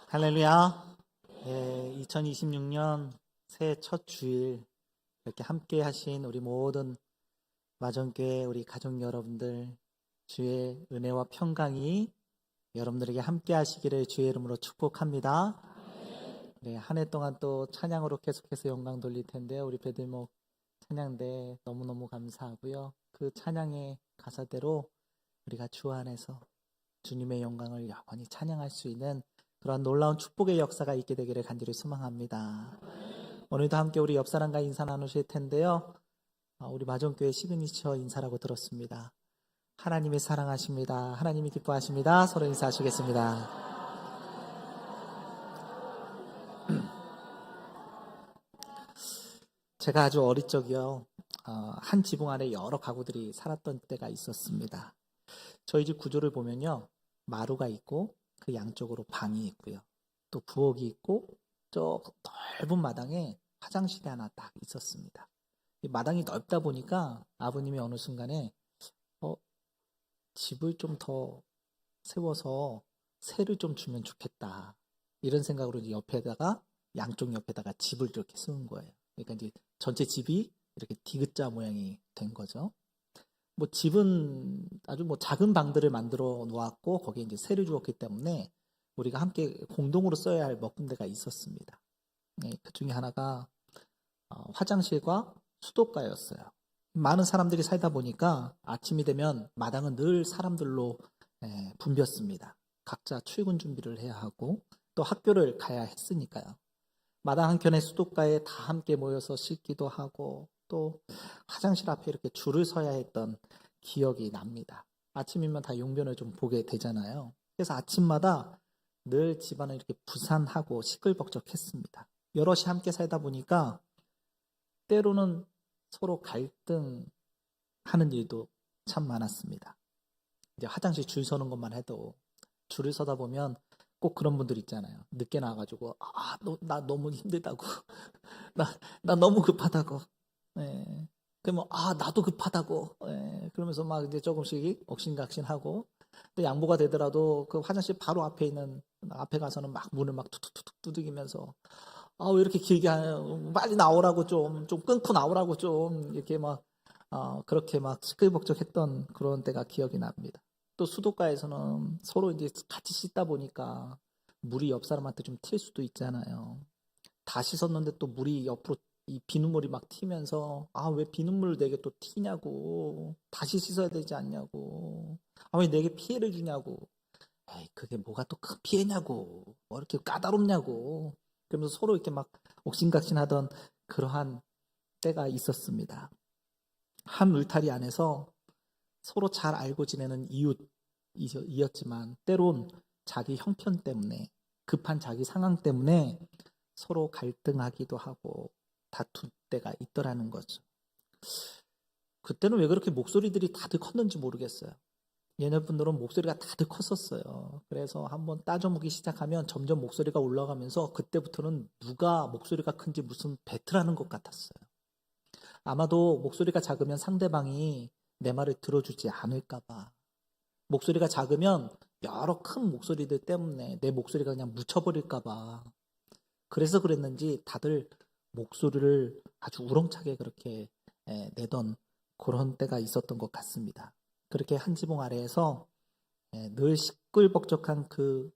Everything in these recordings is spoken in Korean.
할렐루야. 2026년 새해 첫 주일 이렇게 함께 하신 우리 모든 마전교회 우리 가족 여러분들 주의 은혜와 평강이 여러분들에게 함께 하시기를 주의 이름으로 축복합니다. 네, 한 해 동안 또 찬양으로 계속해서 영광 돌릴 텐데요. 우리 배들목 찬양대 너무너무 감사하고요. 그 찬양의 가사대로 우리가 주 안에서 주님의 영광을 영원히 찬양할 수 있는 그런 놀라운 축복의 역사가 있게 되기를 간절히 소망합니다. 오늘도 함께 우리 옆 사람과 인사 나누실 텐데요. 우리 마전교회 시그니처 인사라고 들었습니다. 하나님이 사랑하십니다. 하나님이 기뻐하십니다. 서로 인사하시겠습니다. 제가 아주 어릴 적이요. 한 지붕 안에 여러 가구들이 살았던 때가 있었습니다. 저희 집 구조를 보면요. 마루가 있고 그 양쪽으로 방이 있고요. 또 부엌이 있고 저 넓은 마당에 화장실이 하나 딱 있었습니다. 이 마당이 넓다 보니까 아버님이 어느 순간에 집을 좀 더 세워서 세를 좀 주면 좋겠다. 이런 생각으로 이제 옆에다가 양쪽 옆에다가 집을 이렇게 세운 거예요. 그러니까 이제 전체 집이 이렇게 디귿자 모양이 된 거죠. 뭐 집은 아주 뭐 작은 방들을 만들어 놓았고 거기에 이제 세를 주었기 때문에 우리가 함께 공동으로 써야 할 몇 군데가 있었습니다. 네, 그 중에 하나가 화장실과 수도가였어요. 많은 사람들이 살다 보니까 아침이 되면 마당은 늘 사람들로 붐볐습니다. 각자 출근 준비를 해야 하고 또 학교를 가야 했으니까요. 마당 한켠에 수도가에 다 함께 모여서 씻기도 하고 또 화장실 앞에 이렇게 줄을 서야 했던 기억이 납니다. 아침이면 다 용변을 좀 보게 되잖아요. 그래서 아침마다 늘 집안을 이렇게 부산하고 시끌벅적했습니다. 여럿이 함께 살다 보니까 때로는 서로 갈등하는 일도 참 많았습니다. 이제 화장실 줄 서는 것만 해도 줄을 서다 보면 꼭 그런 분들 있잖아요. 늦게 나와가지고 나 너무 힘들다고 나 너무 급하다고. 예. 그러면 나도 급하다고. 예. 그러면서 막 이제 조금씩 옥신각신하고 또 양보가 되더라도 그 화장실 바로 앞에 있는 앞에 가서는 막 문을 막 툭툭툭 두드리면서 왜 이렇게 길게 빨리 나오라고 좀 끊고 나오라고 좀 이렇게 막 그렇게 막 시끌벅적했던 그런 때가 기억이 납니다. 또 수도가에서는 서로 이제 같이 씻다 보니까 물이 옆 사람한테 좀 튈 수도 있잖아요. 다 씻었는데 또 물이 옆으로 이 비눗물이 막 튀면서 왜 비눗물 내게 또 튀냐고 다시 씻어야 되지 않냐고 왜 내게 피해를 주냐고 에이 그게 뭐가 또 큰 피해냐고 뭐 이렇게 까다롭냐고 그러면서 서로 이렇게 막 옥신각신하던 그러한 때가 있었습니다. 한 울타리 안에서 서로 잘 알고 지내는 이웃이었지만 때론 자기 형편 때문에 급한 자기 상황 때문에 서로 갈등하기도 하고 다툴 때가 있더라는 거죠. 그때는 왜 그렇게 목소리들이 다들 컸는지 모르겠어요. 옛날 분들은 목소리가 다들 컸었어요. 그래서 한번 따져보기 시작하면 점점 목소리가 올라가면서 그때부터는 누가 목소리가 큰지 무슨 배틀하는 것 같았어요. 아마도 목소리가 작으면 상대방이 내 말을 들어주지 않을까봐. 목소리가 작으면 여러 큰 목소리들 때문에 내 목소리가 그냥 묻혀버릴까봐. 그래서 그랬는지 다들 목소리를 아주 우렁차게 그렇게 내던 그런 때가 있었던 것 같습니다. 그렇게 한 지붕 아래에서 늘 시끌벅적한 그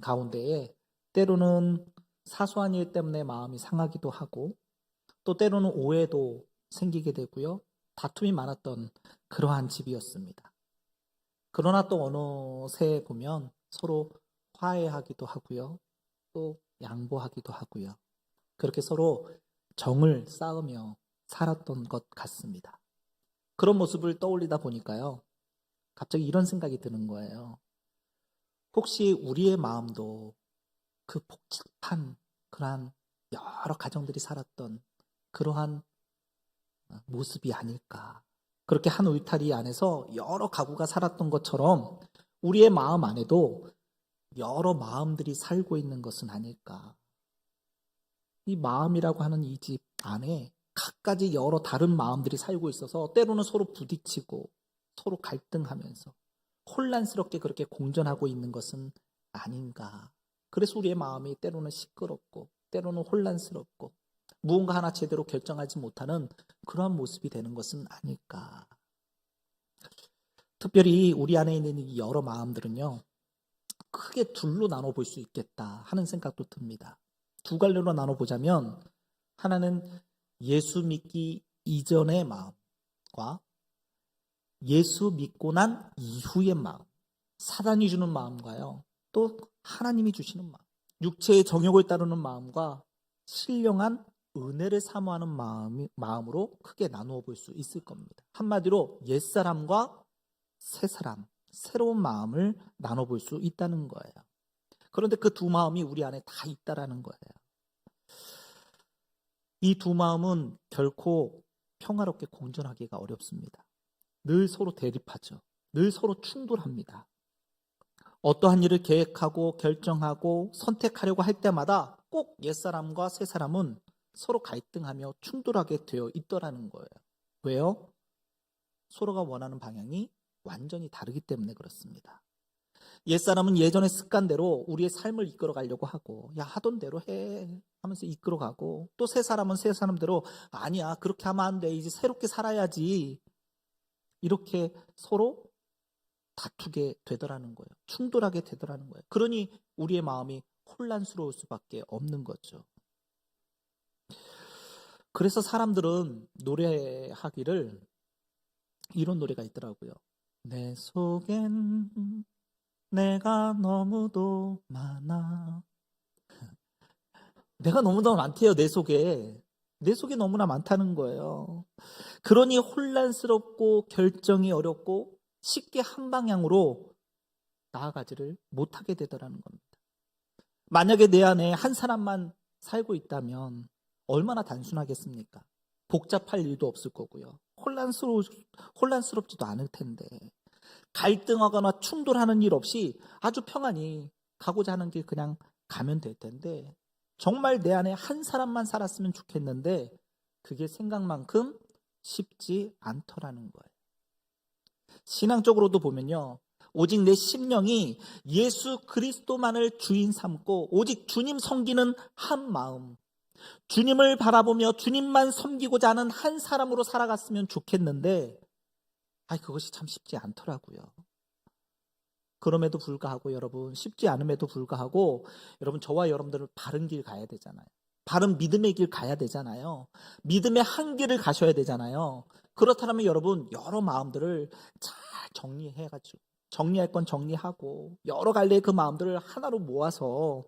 가운데에 때로는 사소한 일 때문에 마음이 상하기도 하고 또 때로는 오해도 생기게 되고요. 다툼이 많았던 그러한 집이었습니다. 그러나 또 어느 새에 보면 서로 화해하기도 하고요. 또 양보하기도 하고요. 그렇게 서로 정을 쌓으며 살았던 것 같습니다. 그런 모습을 떠올리다 보니까요. 갑자기 이런 생각이 드는 거예요. 혹시 우리의 마음도 그 복잡한 그러한 여러 가정들이 살았던 그러한 모습이 아닐까. 그렇게 한 울타리 안에서 여러 가구가 살았던 것처럼 우리의 마음 안에도 여러 마음들이 살고 있는 것은 아닐까. 이 마음이라고 하는 이 집 안에 각가지 여러 다른 마음들이 살고 있어서 때로는 서로 부딪히고 서로 갈등하면서 혼란스럽게 그렇게 공존하고 있는 것은 아닌가 그래서 우리의 마음이 때로는 시끄럽고 때로는 혼란스럽고 무언가 하나 제대로 결정하지 못하는 그러한 모습이 되는 것은 아닐까. 특별히 우리 안에 있는 이 여러 마음들은요, 크게 둘로 나눠볼 수 있겠다 하는 생각도 듭니다. 두 갈래로 나눠보자면, 하나는 예수 믿기 이전의 마음과 예수 믿고 난 이후의 마음, 사단이 주는 마음과요, 또 하나님이 주시는 마음, 육체의 정욕을 따르는 마음과 신령한 은혜를 사모하는 마음으로 크게 나누어 볼 수 있을 겁니다. 한마디로 옛사람과 새사람, 새로운 마음을 나눠볼 수 있다는 거예요. 그런데 그 두 마음이 우리 안에 다 있다라는 거예요. 이 두 마음은 결코 평화롭게 공존하기가 어렵습니다. 늘 서로 대립하죠. 늘 서로 충돌합니다. 어떠한 일을 계획하고 결정하고 선택하려고 할 때마다 꼭 옛사람과 새사람은 서로 갈등하며 충돌하게 되어 있더라는 거예요. 왜요? 서로가 원하는 방향이 완전히 다르기 때문에 그렇습니다. 옛사람은 예전의 습관대로 우리의 삶을 이끌어가려고 하고, 야, 하던 대로 해 하면서 이끌어가고, 또 새사람은 새사람대로 아니야, 그렇게 하면 안 돼, 이제 새롭게 살아야지, 이렇게 서로 다투게 되더라는 거예요. 충돌하게 되더라는 거예요. 그러니 우리의 마음이 혼란스러울 수밖에 없는 거죠. 그래서 사람들은 노래하기를 이런 노래가 있더라고요. 내 속엔 내가 너무도 많아. 내가 너무도 많대요, 내 속에. 내 속에 너무나 많다는 거예요. 그러니 혼란스럽고 결정이 어렵고 쉽게 한 방향으로 나아가지를 못하게 되더라는 겁니다. 만약에 내 안에 한 사람만 살고 있다면 얼마나 단순하겠습니까? 복잡할 일도 없을 거고요. 혼란스럽지도 않을 텐데, 갈등하거나 충돌하는 일 없이 아주 평안히 가고자 하는 길 그냥 가면 될 텐데, 정말 내 안에 한 사람만 살았으면 좋겠는데 그게 생각만큼 쉽지 않더라는 거예요. 신앙적으로도 보면요, 오직 내 심령이 예수 그리스도만을 주인 삼고 오직 주님 섬기는 한 마음, 주님을 바라보며 주님만 섬기고자 하는 한 사람으로 살아갔으면 좋겠는데, 그것이 참 쉽지 않더라고요. 그럼에도 불구하고 여러분, 쉽지 않음에도 불구하고 여러분, 저와 여러분들은 바른 길 가야 되잖아요. 바른 믿음의 길 가야 되잖아요. 믿음의 한 길을 가셔야 되잖아요. 그렇다면 여러분, 여러 마음들을 잘 정리해가지고, 정리할 건 정리하고 여러 갈래의 그 마음들을 하나로 모아서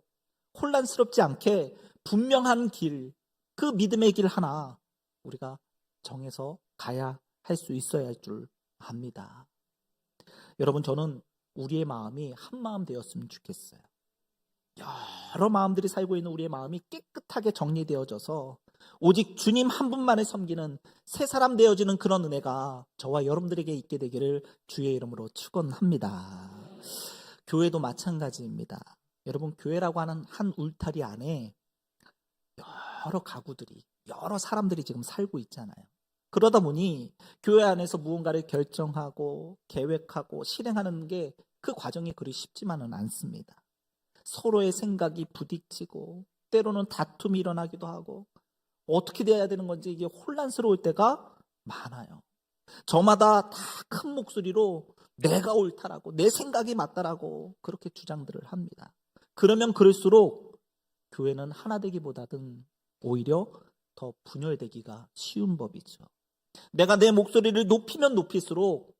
혼란스럽지 않게 분명한 길, 그 믿음의 길 하나 우리가 정해서 가야 할 수 있어야 할 줄 압니다. 여러분, 저는 우리의 마음이 한 마음 되었으면 좋겠어요. 여러 마음들이 살고 있는 우리의 마음이 깨끗하게 정리되어져서 오직 주님 한 분만을 섬기는 새 사람 되어지는 그런 은혜가 저와 여러분들에게 있게 되기를 주의 이름으로 축원합니다. 교회도 마찬가지입니다. 여러분, 교회라고 하는 한 울타리 안에 여러 가구들이, 여러 사람들이 지금 살고 있잖아요. 그러다 보니 교회 안에서 무언가를 결정하고 계획하고 실행하는 게 그 과정이 그리 쉽지만은 않습니다. 서로의 생각이 부딪히고 때로는 다툼이 일어나기도 하고 어떻게 돼야 되는 건지 이게 혼란스러울 때가 많아요. 저마다 다 큰 목소리로 내가 옳다라고, 내 생각이 맞다라고 그렇게 주장들을 합니다. 그러면 그럴수록 교회는 하나 되기보다는 오히려 더 분열되기가 쉬운 법이죠. 내가 내 목소리를 높이면 높일수록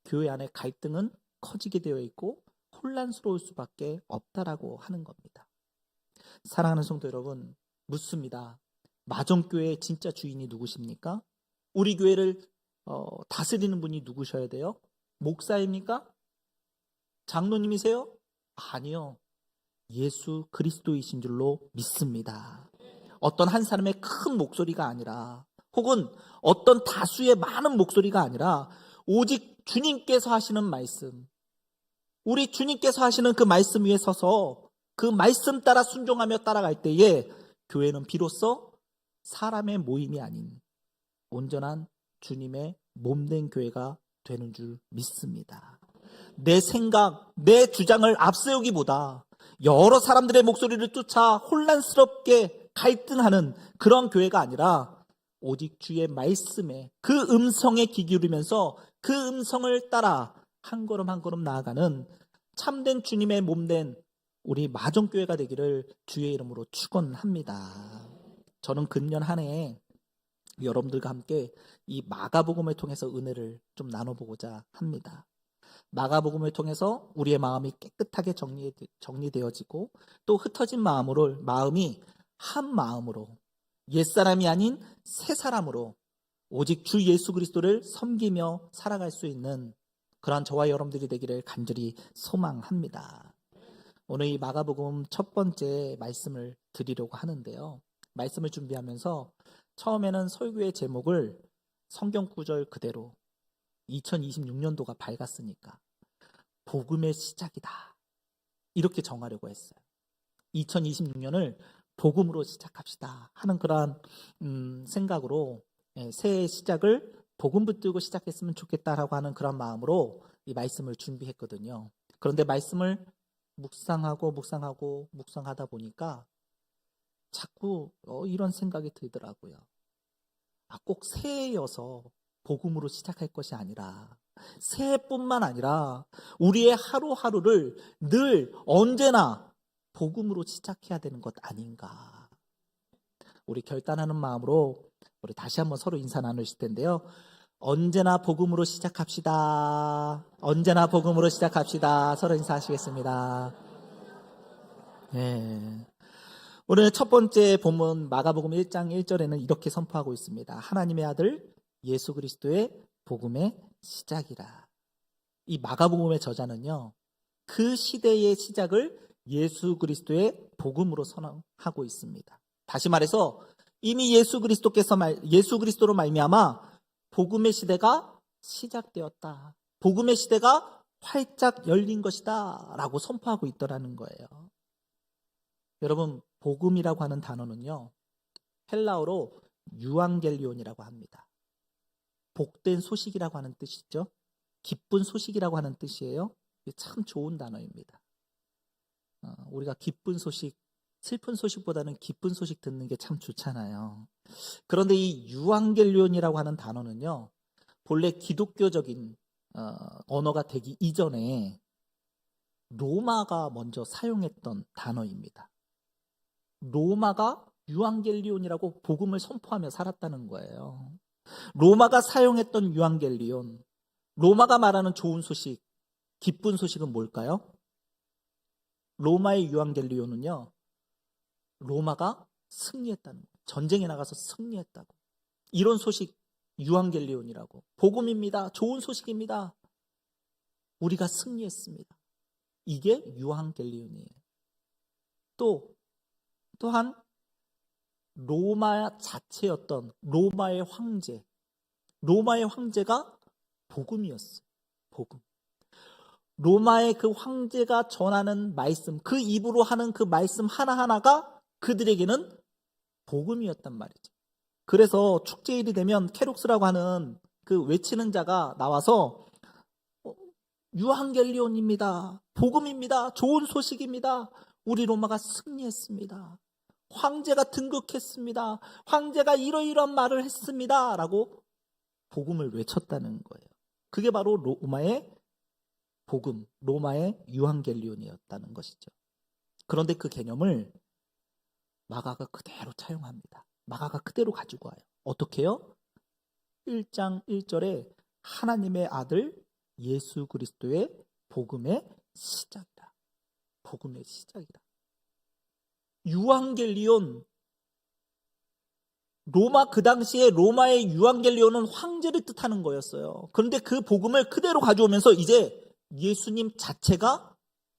교회 안에 갈등은 커지게 되어 있고 혼란스러울 수밖에 없다라고 하는 겁니다. 사랑하는 성도 여러분, 묻습니다. 마정교회의 진짜 주인이 누구십니까? 우리 교회를 다스리는 분이 누구셔야 돼요? 목사입니까? 장로님이세요? 아니요. 예수 그리스도이신 줄로 믿습니다. 어떤 한 사람의 큰 목소리가 아니라, 혹은 어떤 다수의 많은 목소리가 아니라 오직 주님께서 하시는 말씀, 우리 주님께서 하시는 그 말씀 위에 서서 그 말씀 따라 순종하며 따라갈 때에 교회는 비로소 사람의 모임이 아닌 온전한 주님의 몸된 교회가 되는 줄 믿습니다. 내 생각, 내 주장을 앞세우기보다 여러 사람들의 목소리를 쫓아 혼란스럽게 갈등하는 그런 교회가 아니라 오직 주의 말씀에 그 음성에 귀 기울이면서 그 음성을 따라 한 걸음 한 걸음 나아가는 참된 주님의 몸된 우리 마정교회가 되기를 주의 이름으로 축원합니다. 저는 금년 한 해 여러분들과 함께 이 마가복음을 통해서 은혜를 좀 나눠보고자 합니다. 마가복음을 통해서 우리의 마음이 깨끗하게 정리되어지고 또 흩어진 마음이 한 마음으로 옛사람이 아닌 새 사람으로 오직 주 예수 그리스도를 섬기며 살아갈 수 있는 그러한 저와 여러분들이 되기를 간절히 소망합니다. 오늘 이 마가복음 첫 번째 말씀을 드리려고 하는데요. 말씀을 준비하면서 처음에는 설교의 제목을 성경 구절 그대로 2026년도가 밝았으니까 복음의 시작이다 이렇게 정하려고 했어요. 2026년을 복음으로 시작합시다 하는 그러한 생각으로 새해 시작을 복음 붙들고 시작했으면 좋겠다라고 하는 그런 마음으로 이 말씀을 준비했거든요. 그런데 말씀을 묵상하다 보니까 자꾸 이런 생각이 들더라고요. 꼭 새해여서 복음으로 시작할 것이 아니라 새해뿐만 아니라 우리의 하루하루를 늘 언제나 복음으로 시작해야 되는 것 아닌가. 우리 결단하는 마음으로 우리 다시 한번 서로 인사 나누실 텐데요. 언제나 복음으로 시작합시다. 언제나 복음으로 시작합시다. 서로 인사하시겠습니다. 네. 오늘 첫 번째 본문 마가복음 1장 1절에는 이렇게 선포하고 있습니다. 하나님의 아들 예수 그리스도의 복음의 시작이라. 이 마가복음의 저자는요, 그 시대의 시작을 예수 그리스도의 복음으로 선언하고 있습니다. 다시 말해서 이미 예수 그리스도로 말미암아 복음의 시대가 시작되었다. 복음의 시대가 활짝 열린 것이다 라고 선포하고 있더라는 거예요. 여러분, 복음이라고 하는 단어는요, 헬라어로 유앙겔리온이라고 합니다. 복된 소식이라고 하는 뜻이죠. 기쁜 소식이라고 하는 뜻이에요. 참 좋은 단어입니다. 우리가 기쁜 소식, 슬픈 소식보다는 기쁜 소식 듣는 게 참 좋잖아요. 그런데 이 유앙겔리온이라고 하는 단어는요, 본래 기독교적인 언어가 되기 이전에 로마가 먼저 사용했던 단어입니다. 로마가 유앙겔리온이라고 복음을 선포하며 살았다는 거예요. 로마가 사용했던 유앙겔리온, 로마가 말하는 좋은 소식, 기쁜 소식은 뭘까요? 로마의 유앙겔리온은요, 로마가 승리했다는 거예요. 전쟁에 나가서 승리했다고. 이런 소식 유앙겔리온이라고. 복음입니다. 좋은 소식입니다. 우리가 승리했습니다. 이게 유앙겔리온이에요. 또한 로마 자체였던 로마의 황제가 복음이었어요. 복음. 로마의 그 황제가 전하는 말씀, 그 입으로 하는 그 말씀 하나하나가 그들에게는 복음이었단 말이죠. 그래서 축제일이 되면 케록스라고 하는 그 외치는 자가 나와서 유앙겔리온입니다. 복음입니다. 좋은 소식입니다. 우리 로마가 승리했습니다. 황제가 등극했습니다. 황제가 이러이러한 말을 했습니다. 라고 복음을 외쳤다는 거예요. 그게 바로 로마의 복음, 로마의 유앙겔리온이었다는 것이죠. 그런데 그 개념을 마가가 그대로 차용합니다. 마가가 그대로 가지고 와요. 어떻게 해요? 1장 1절에 하나님의 아들 예수 그리스도의 복음의 시작이다. 복음의 시작이다. 유앙겔리온, 로마, 그 당시에 로마의 유앙겔리온은 황제를 뜻하는 거였어요. 그런데 그 복음을 그대로 가져오면서 이제 예수님 자체가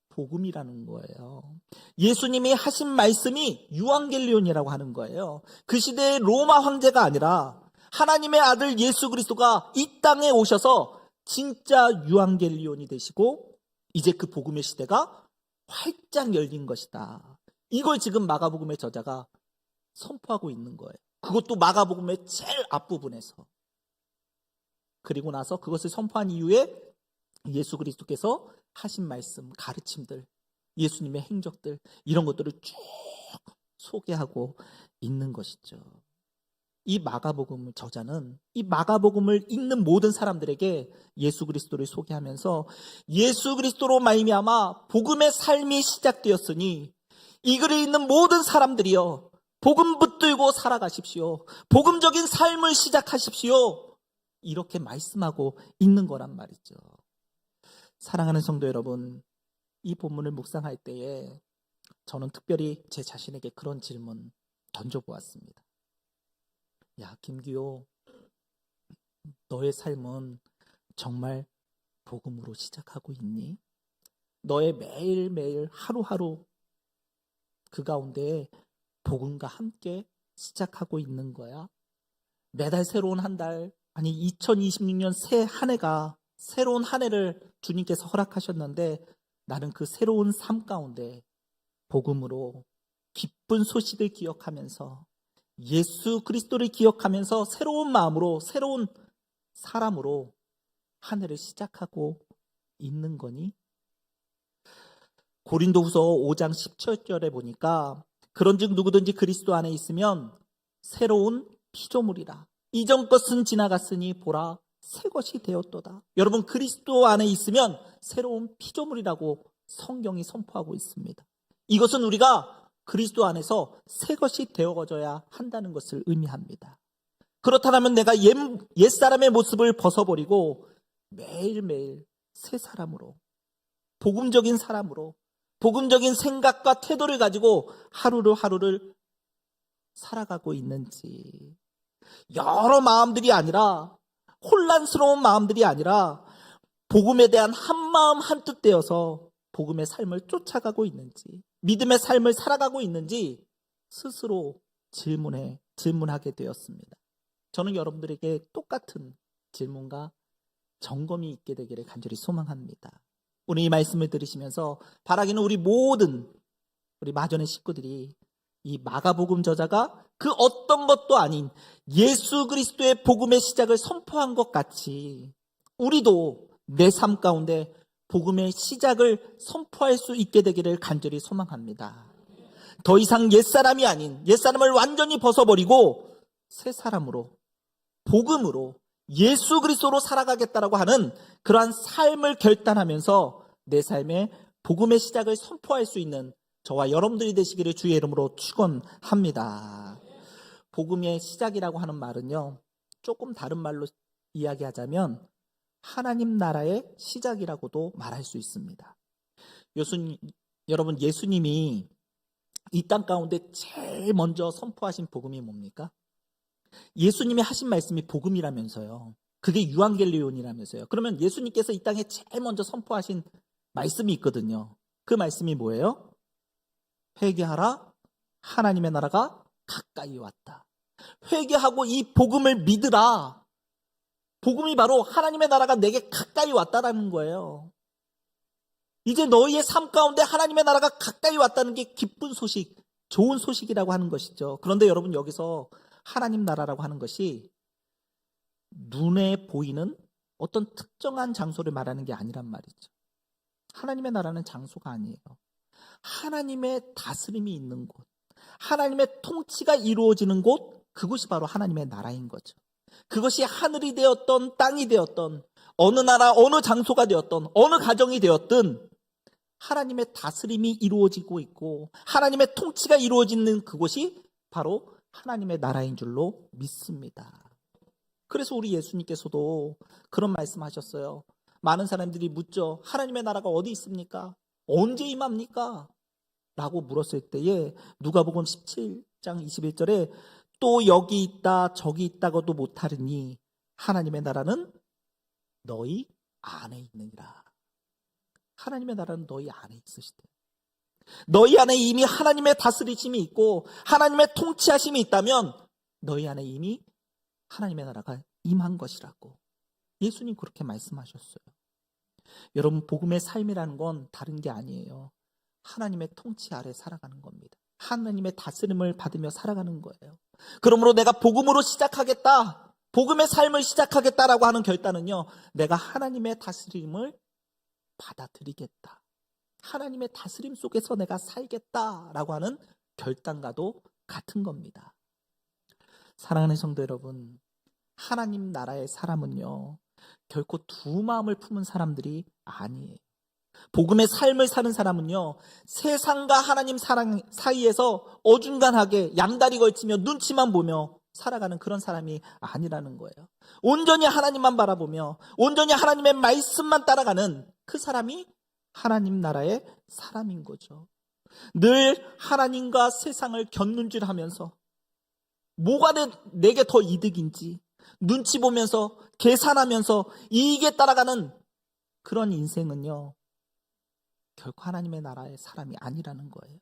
복음이라는 거예요. 예수님이 하신 말씀이 유앙겔리온이라고 하는 거예요. 그 시대의 로마 황제가 아니라 하나님의 아들 예수 그리스도가 이 땅에 오셔서 진짜 유앙겔리온이 되시고 이제 그 복음의 시대가 활짝 열린 것이다. 이걸 지금 마가복음의 저자가 선포하고 있는 거예요. 그것도 마가복음의 제일 앞부분에서. 그리고 나서 그것을 선포한 이후에 예수 그리스도께서 하신 말씀, 가르침들, 예수님의 행적들, 이런 것들을 쭉 소개하고 있는 것이죠. 이 마가복음 저자는 이 마가복음을 읽는 모든 사람들에게 예수 그리스도를 소개하면서 예수 그리스도로 말미암아 복음의 삶이 시작되었으니 이 글을 읽는 모든 사람들이여 복음 붙들고 살아가십시오. 복음적인 삶을 시작하십시오. 이렇게 말씀하고 있는 거란 말이죠. 사랑하는 성도 여러분, 이 본문을 묵상할 때에 저는 특별히 제 자신에게 그런 질문 던져보았습니다. 야, 김기호, 너의 삶은 정말 복음으로 시작하고 있니? 너의 매일매일 하루하루 그 가운데 복음과 함께 시작하고 있는 거야? 매달 새로운 한 달, 아니 2026년 새 한 해가 새로운 한 해를 주님께서 허락하셨는데 나는 그 새로운 삶 가운데 복음으로 기쁜 소식을 기억하면서 예수 그리스도를 기억하면서 새로운 마음으로 새로운 사람으로 한 해를 시작하고 있는 거니? 고린도후서 5장 17절에 보니까 그런즉 누구든지 그리스도 안에 있으면 새로운 피조물이라. 이전 것은 지나갔으니 보라 새 것이 되었도다. 여러분, 그리스도 안에 있으면 새로운 피조물이라고 성경이 선포하고 있습니다. 이것은 우리가 그리스도 안에서 새 것이 되어져야 한다는 것을 의미합니다. 그렇다면 내가 옛사람의 모습을 벗어버리고 매일매일 새 사람으로, 복음적인 사람으로, 복음적인 생각과 태도를 가지고 하루를 살아가고 있는지, 여러 마음들이 아니라, 혼란스러운 마음들이 아니라 복음에 대한 한마음 한뜻 되어서 복음의 삶을 쫓아가고 있는지, 믿음의 삶을 살아가고 있는지 스스로 질문하게 되었습니다. 저는 여러분들에게 똑같은 질문과 점검이 있게 되기를 간절히 소망합니다. 오늘 이 말씀을 들으시면서 바라기는 우리 마전의 식구들이 이 마가복음 저자가 그 어떤 것도 아닌 예수 그리스도의 복음의 시작을 선포한 것 같이 우리도 내 삶 가운데 복음의 시작을 선포할 수 있게 되기를 간절히 소망합니다. 더 이상 옛사람이 아닌 옛사람을 완전히 벗어버리고 새 사람으로 복음으로 예수 그리스도로 살아가겠다라고 하는 그러한 삶을 결단하면서 내 삶에 복음의 시작을 선포할 수 있는 저와 여러분들이 되시기를 주의 이름으로 축원합니다. 복음의 시작이라고 하는 말은요, 조금 다른 말로 이야기하자면 하나님 나라의 시작이라고도 말할 수 있습니다. 여러분, 예수님이 이 땅 가운데 제일 먼저 선포하신 복음이 뭡니까? 예수님이 하신 말씀이 복음이라면서요. 그게 유앙겔리온이라면서요. 그러면 예수님께서 이 땅에 제일 먼저 선포하신 말씀이 있거든요. 그 말씀이 뭐예요? 회개하라, 하나님의 나라가 가까이 왔다. 회개하고 이 복음을 믿으라. 복음이 바로 하나님의 나라가 내게 가까이 왔다라는 거예요. 이제 너희의 삶 가운데 하나님의 나라가 가까이 왔다는 게 기쁜 소식, 좋은 소식이라고 하는 것이죠. 그런데 여러분, 여기서 하나님 나라라고 하는 것이 눈에 보이는 어떤 특정한 장소를 말하는 게 아니란 말이죠. 하나님의 나라는 장소가 아니에요. 하나님의 다스림이 있는 곳, 하나님의 통치가 이루어지는 곳, 그곳이 바로 하나님의 나라인 거죠. 그것이 하늘이 되었던 땅이 되었던 어느 나라 어느 장소가 되었던 어느 가정이 되었든 하나님의 다스림이 이루어지고 있고 하나님의 통치가 이루어지는 그곳이 바로 하나님의 나라인 줄로 믿습니다. 그래서 우리 예수님께서도 그런 말씀하셨어요. 많은 사람들이 묻죠. 하나님의 나라가 어디 있습니까? 언제 임합니까? 라고 물었을 때에 누가복음 17장 21절에 또 여기 있다 저기 있다고도 못하리니 하나님의 나라는 너희 안에 있느니라. 하나님의 나라는 너희 안에 있으시대. 너희 안에 이미 하나님의 다스리심이 있고 하나님의 통치하심이 있다면 너희 안에 이미 하나님의 나라가 임한 것이라고 예수님 그렇게 말씀하셨어요. 여러분, 복음의 삶이라는 건 다른 게 아니에요. 하나님의 통치 아래 살아가는 겁니다. 하나님의 다스림을 받으며 살아가는 거예요. 그러므로 내가 복음으로 시작하겠다, 복음의 삶을 시작하겠다라고 하는 결단은요, 내가 하나님의 다스림을 받아들이겠다, 하나님의 다스림 속에서 내가 살겠다라고 하는 결단과도 같은 겁니다. 사랑하는 성도 여러분, 하나님 나라의 사람은요, 결코 두 마음을 품은 사람들이 아니에요. 복음의 삶을 사는 사람은요, 세상과 하나님 사랑 사이에서 어중간하게 양다리 걸치며 눈치만 보며 살아가는 그런 사람이 아니라는 거예요. 온전히 하나님만 바라보며 온전히 하나님의 말씀만 따라가는 그 사람이 하나님 나라의 사람인 거죠. 늘 하나님과 세상을 견눈질하면서 뭐가 내게 더 이득인지 눈치 보면서 계산하면서 이익에 따라가는 그런 인생은요, 결코 하나님의 나라의 사람이 아니라는 거예요.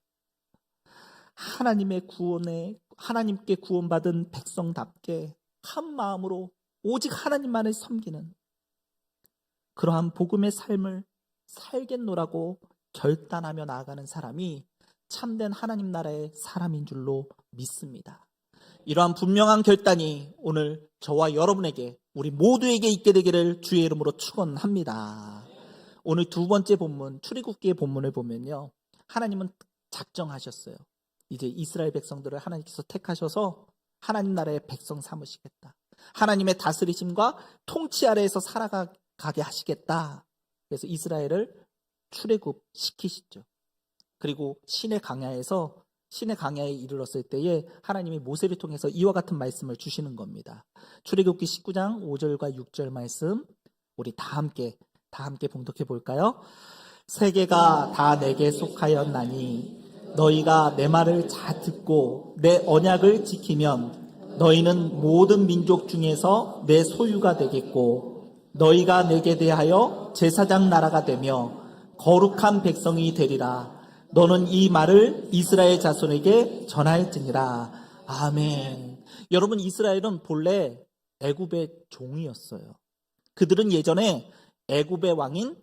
하나님께 구원받은 백성답게 한 마음으로 오직 하나님만을 섬기는 그러한 복음의 삶을 살겠노라고 결단하며 나아가는 사람이 참된 하나님 나라의 사람인 줄로 믿습니다. 이러한 분명한 결단이 오늘 저와 여러분에게, 우리 모두에게 있게 되기를 주의 이름으로 축원합니다. 오늘 두 번째 본문, 출애굽기의 본문을 보면요, 하나님은 작정하셨어요. 이제 이스라엘 백성들을 하나님께서 택하셔서 하나님 나라의 백성 삼으시겠다. 하나님의 다스리심과 통치 아래에서 살아가게 하시겠다. 그래서 이스라엘을 출애굽시키시죠. 그리고 신의 강야에 이르렀을 때에 하나님이 모세를 통해서 이와 같은 말씀을 주시는 겁니다. 출애굽기 19장 5절과 6절 말씀, 우리 다 함께 봉독해 볼까요? 세계가 다 내게 속하였나니 너희가 내 말을 잘 듣고 내 언약을 지키면 너희는 모든 민족 중에서 내 소유가 되겠고 너희가 내게 대하여 제사장 나라가 되며 거룩한 백성이 되리라. 너는 이 말을 이스라엘 자손에게 전할지니라. 아멘. 여러분, 이스라엘은 본래 애굽의 종이었어요. 그들은 예전에 애굽의 왕인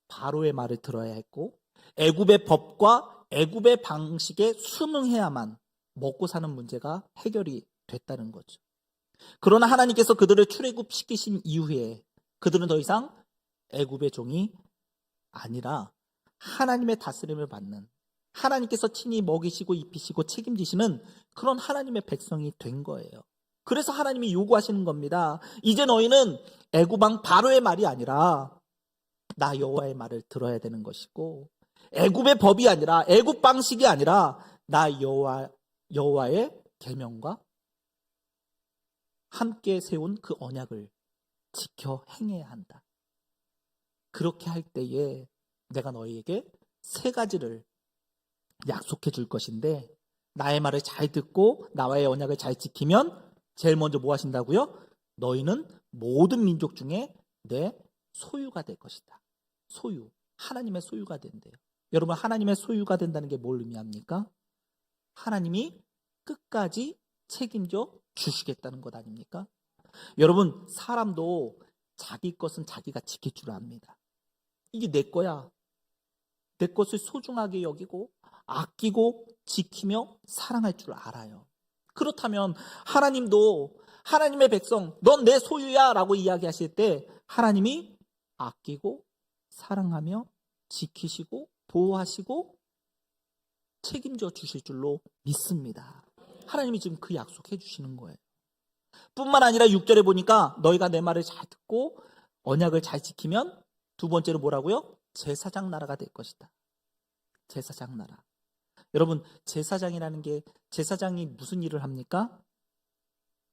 바로의 말을 들어야 했고 애굽의 법과 애굽의 방식에 순응해야만 먹고 사는 문제가 해결이 됐다는 거죠. 그러나 하나님께서 그들을 출애굽시키신 이후에 그들은 더 이상 애굽의 종이 아니라 하나님의 다스림을 받는, 하나님께서 친히 먹이시고 입히시고 책임지시는 그런 하나님의 백성이 된 거예요. 그래서 하나님이 요구하시는 겁니다. 이제 너희는 애굽 왕 바로의 말이 아니라 나 여호와의 말을 들어야 되는 것이고, 애굽의 법이 아니라 애굽 방식이 아니라 나 여호와의 계명과 함께 세운 그 언약을 지켜 행해야 한다. 그렇게 할 때에 내가 너희에게 세 가지를 약속해 줄 것인데, 나의 말을 잘 듣고 나와의 언약을 잘 지키면 제일 먼저 뭐 하신다고요? 너희는 모든 민족 중에 내 소유가 될 것이다. 소유, 하나님의 소유가 된대요. 여러분, 하나님의 소유가 된다는 게 뭘 의미합니까? 하나님이 끝까지 책임져 주시겠다는 것 아닙니까? 여러분, 사람도 자기 것은 자기가 지킬 줄 압니다. 이게 내 거야. 내 것을 소중하게 여기고 아끼고 지키며 사랑할 줄 알아요. 그렇다면 하나님도 하나님의 백성, 넌 내 소유야 라고 이야기하실 때 하나님이 아끼고 사랑하며 지키시고 보호하시고 책임져 주실 줄로 믿습니다. 하나님이 지금 그 약속해 주시는 거예요. 뿐만 아니라 6절에 보니까 너희가 내 말을 잘 듣고 언약을 잘 지키면 두 번째로 뭐라고요? 제사장 나라가 될 것이다. 제사장 나라. 여러분, 제사장이라는 게, 제사장이 무슨 일을 합니까?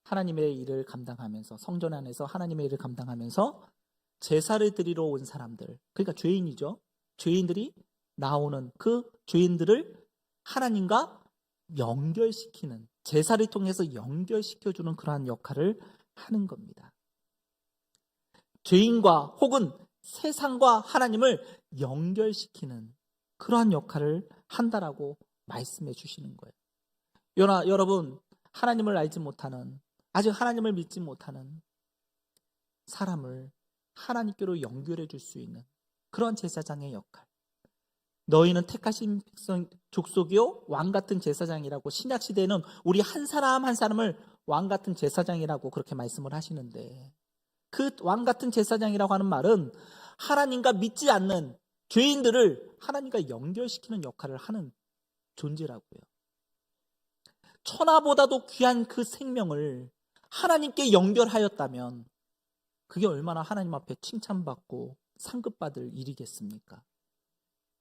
하나님의 일을 감당하면서, 성전 안에서 하나님의 일을 감당하면서 제사를 드리러 온 사람들, 그러니까 죄인이죠. 죄인들이 나오는 그 죄인들을 하나님과 연결시키는, 제사를 통해서 연결시켜주는 그러한 역할을 하는 겁니다. 죄인과 혹은 세상과 하나님을 연결시키는 그러한 역할을 한다라고 말씀해 주시는 거예요. 여러분, 하나님을 알지 못하는, 아직 하나님을 믿지 못하는 사람을 하나님께로 연결해 줄 수 있는 그런 제사장의 역할. 너희는 택하신 백성 족속이요 왕 같은 제사장이라고, 신약 시대에는 우리 한 사람 한 사람을 왕 같은 제사장이라고 그렇게 말씀을 하시는데, 그 왕 같은 제사장이라고 하는 말은 하나님과 믿지 않는 죄인들을 하나님과 연결시키는 역할을 하는 존재라고요. 천하보다도 귀한 그 생명을 하나님께 연결하였다면 그게 얼마나 하나님 앞에 칭찬받고 상급받을 일이겠습니까?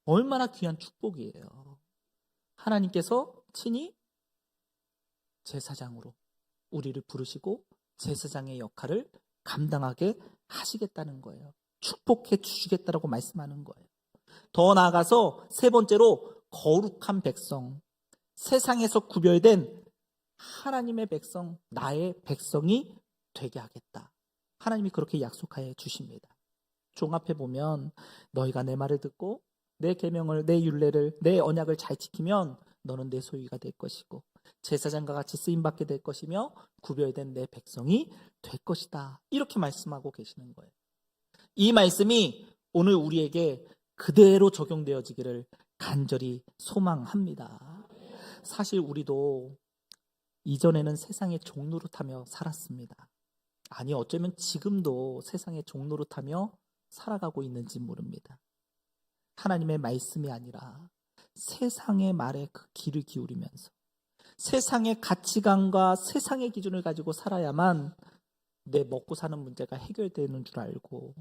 얼마나 귀한 축복이에요. 하나님께서 친히 제사장으로 우리를 부르시고 제사장의 역할을 감당하게 하시겠다는 거예요. 축복해 주시겠다라고 말씀하는 거예요. 더 나아가서 세 번째로 거룩한 백성, 세상에서 구별된 하나님의 백성, 나의 백성이 되게 하겠다. 하나님이 그렇게 약속하여 주십니다. 종합해 보면 너희가 내 말을 듣고 내 계명을, 내 율례를, 내 언약을 잘 지키면 너는 내 소유가 될 것이고 제사장과 같이 쓰임받게 될 것이며 구별된 내 백성이 될 것이다. 이렇게 말씀하고 계시는 거예요. 이 말씀이 오늘 우리에게 그대로 적용되어지기를 간절히 소망합니다. 사실 우리도 이전에는 세상의 종노릇하며 살았습니다. 아니, 어쩌면 지금도 세상의 종노릇하며 살아가고 있는지 모릅니다. 하나님의 말씀이 아니라 세상의 말에 그 귀를 기울이면서 세상의 가치관과 세상의 기준을 가지고 살아야만 내 먹고 사는 문제가 해결되는 줄 알고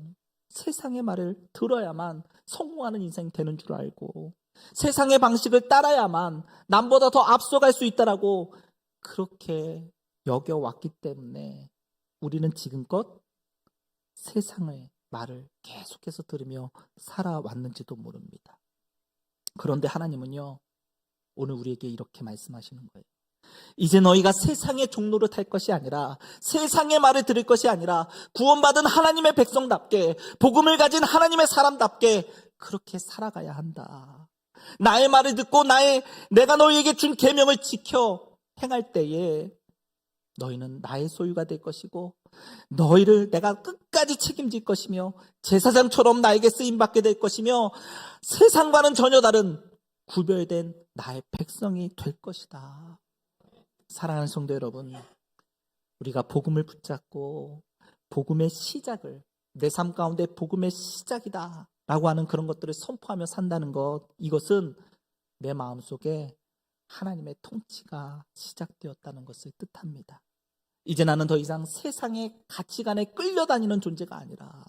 세상의 말을 들어야만 성공하는 인생이 되는 줄 알고 세상의 방식을 따라야만 남보다 더 앞서갈 수 있다라고 그렇게 여겨왔기 때문에 우리는 지금껏 세상의 말을 계속해서 들으며 살아왔는지도 모릅니다. 그런데 하나님은요, 오늘 우리에게 이렇게 말씀하시는 거예요. 이제 너희가 세상의 종로를 탈 것이 아니라 세상의 말을 들을 것이 아니라 구원받은 하나님의 백성답게 복음을 가진 하나님의 사람답게 그렇게 살아가야 한다. 나의 말을 듣고 내가 너희에게 준 계명을 지켜 행할 때에 너희는 나의 소유가 될 것이고 너희를 내가 끝까지 책임질 것이며 제사장처럼 나에게 쓰임받게 될 것이며 세상과는 전혀 다른 구별된 나의 백성이 될 것이다. 사랑하는 성도 여러분, 우리가 복음을 붙잡고 복음의 시작을 내 삶 가운데 복음의 시작이다 라고 하는 그런 것들을 선포하며 산다는 것, 이것은 내 마음속에 하나님의 통치가 시작되었다는 것을 뜻합니다. 이제 나는 더 이상 세상의 가치관에 끌려다니는 존재가 아니라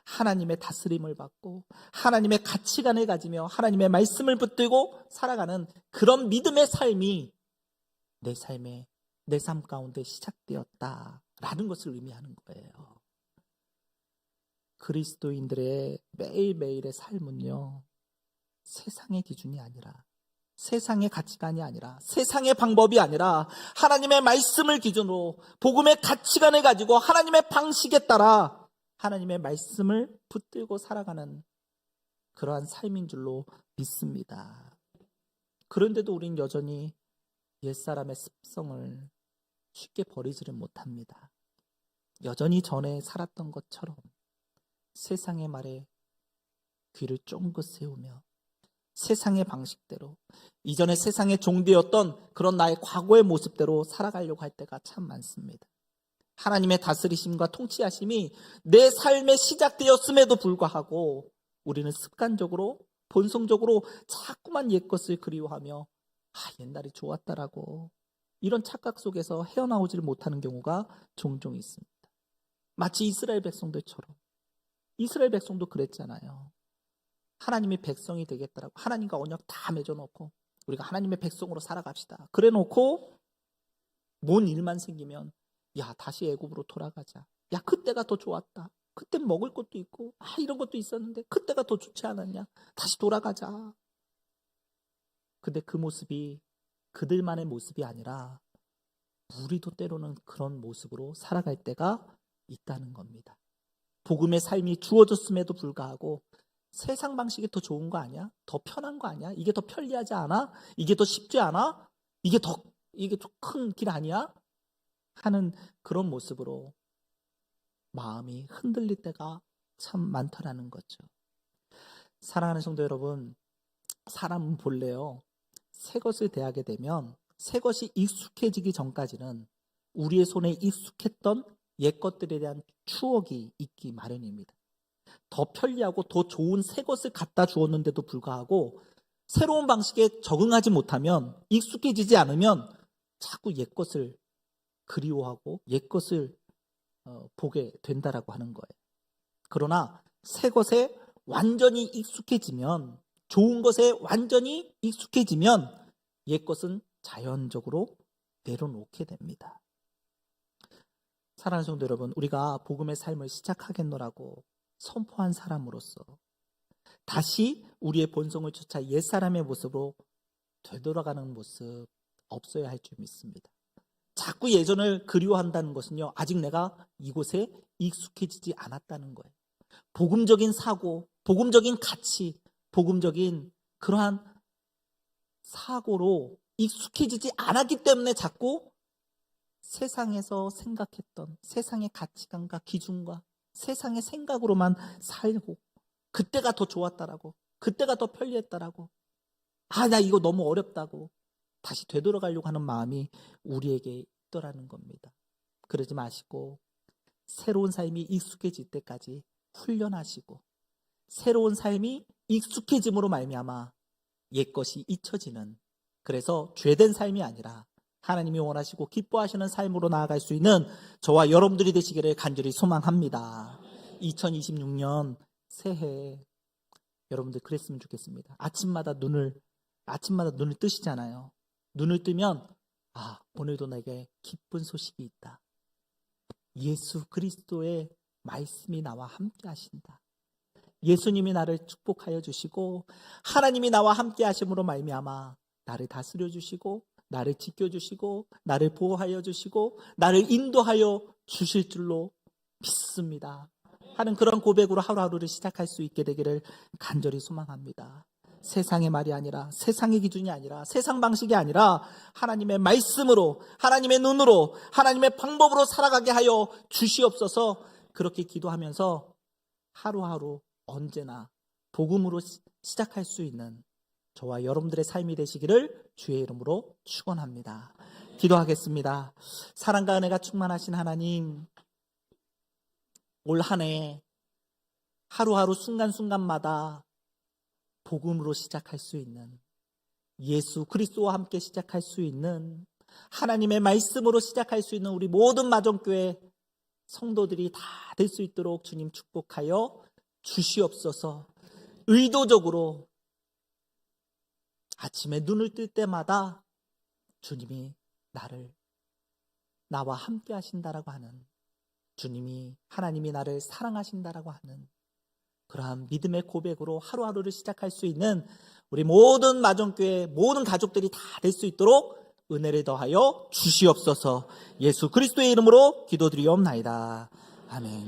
하나님의 다스림을 받고 하나님의 가치관을 가지며 하나님의 말씀을 붙들고 살아가는 그런 믿음의 삶이 내 삶 가운데 시작되었다라는 것을 의미하는 거예요. 그리스도인들의 매일매일의 삶은요, 세상의 기준이 아니라 세상의 가치관이 아니라 세상의 방법이 아니라 하나님의 말씀을 기준으로 복음의 가치관을 가지고 하나님의 방식에 따라 하나님의 말씀을 붙들고 살아가는 그러한 삶인 줄로 믿습니다. 그런데도 우린 여전히 옛사람의 습성을 쉽게 버리지를 못합니다. 여전히 전에 살았던 것처럼 세상의 말에 귀를 쫑긋 세우며 세상의 방식대로 이전에 세상에 종되었던 그런 나의 과거의 모습대로 살아가려고 할 때가 참 많습니다. 하나님의 다스리심과 통치하심이 내 삶에 시작되었음에도 불구하고 우리는 습관적으로 본성적으로 자꾸만 옛것을 그리워하며 옛날이 좋았다라고 이런 착각 속에서 헤어나오지를 못하는 경우가 종종 있습니다. 마치 이스라엘 백성들처럼 이스라엘 백성도 그랬잖아요. 하나님이 백성이 되겠다라고 하나님과 언약 다 맺어놓고 우리가 하나님의 백성으로 살아갑시다. 그래놓고 뭔 일만 생기면 다시 애굽으로 돌아가자. 그때가 더 좋았다. 그땐 먹을 것도 있고 이런 것도 있었는데 그때가 더 좋지 않았냐. 다시 돌아가자. 근데 그 모습이 그들만의 모습이 아니라 우리도 때로는 그런 모습으로 살아갈 때가 있다는 겁니다. 복음의 삶이 주어졌음에도 불구하고 세상 방식이 더 좋은 거 아니야? 더 편한 거 아니야? 이게 더 편리하지 않아? 이게 더 쉽지 않아? 이게 더 큰 길 아니야? 하는 그런 모습으로 마음이 흔들릴 때가 참 많더라는 거죠. 사랑하는 성도 여러분, 사람은 본래요, 새 것을 대하게 되면 새 것이 익숙해지기 전까지는 우리의 손에 익숙했던 옛 것들에 대한 추억이 있기 마련입니다. 더 편리하고 더 좋은 새 것을 갖다 주었는데도 불구하고 새로운 방식에 적응하지 못하면, 익숙해지지 않으면 자꾸 옛 것을 그리워하고 옛 것을 보게 된다라고 하는 거예요. 그러나 새 것에 완전히 익숙해지면, 좋은 것에 완전히 익숙해지면 옛 것은 자연적으로 내려놓게 됩니다. 사랑하는 성도 여러분, 우리가 복음의 삶을 시작하겠노라고 선포한 사람으로서 다시 우리의 본성을 쫓아 옛사람의 모습으로 되돌아가는 모습 없어야 할 줄 믿습니다. 자꾸 예전을 그리워한다는 것은요, 아직 내가 이곳에 익숙해지지 않았다는 거예요. 복음적인 사고, 복음적인 가치, 복음적인 그러한 사고로 익숙해지지 않았기 때문에 자꾸 세상에서 생각했던 세상의 가치관과 기준과 세상의 생각으로만 살고, 그때가 더 좋았다라고, 그때가 더 편리했다라고, 나 이거 너무 어렵다고 다시 되돌아가려고 하는 마음이 우리에게 있더라는 겁니다. 그러지 마시고 새로운 삶이 익숙해질 때까지 훈련하시고, 새로운 삶이 익숙해짐으로 말미암아 옛것이 잊혀지는, 그래서 죄된 삶이 아니라 하나님이 원하시고 기뻐하시는 삶으로 나아갈 수 있는 저와 여러분들이 되시기를 간절히 소망합니다. 2026년 새해 여러분들 그랬으면 좋겠습니다. 아침마다 눈을 뜨시잖아요. 눈을 뜨면 오늘도 내게 기쁜 소식이 있다. 예수 그리스도의 말씀이 나와 함께 하신다. 예수님이 나를 축복하여 주시고 하나님이 나와 함께 하심으로 말미암아 나를 다스려 주시고 나를 지켜주시고 나를 보호하여 주시고 나를 인도하여 주실 줄로 믿습니다 하는 그런 고백으로 하루하루를 시작할 수 있게 되기를 간절히 소망합니다. 세상의 말이 아니라, 세상의 기준이 아니라, 세상 방식이 아니라 하나님의 말씀으로, 하나님의 눈으로, 하나님의 방법으로 살아가게 하여 주시옵소서. 그렇게 기도하면서 하루하루 언제나 복음으로 시작할 수 있는 저와 여러분들의 삶이 되시기를 주의 이름으로 축원합니다. 기도하겠습니다. 사랑과 은혜가 충만하신 하나님, 올 한 해 하루하루 순간순간마다 복음으로 시작할 수 있는, 예수 그리스도와 함께 시작할 수 있는, 하나님의 말씀으로 시작할 수 있는 우리 모든 마정교회 성도들이 다 될 수 있도록 주님 축복하여 주시옵소서. 의도적으로 아침에 눈을 뜰 때마다 주님이 나와 함께 하신다라고 하는, 하나님이 나를 사랑하신다라고 하는 그러한 믿음의 고백으로 하루하루를 시작할 수 있는 우리 모든 마정교회 모든 가족들이 다 될 수 있도록 은혜를 더하여 주시옵소서. 예수 그리스도의 이름으로 기도드리옵나이다. 아멘.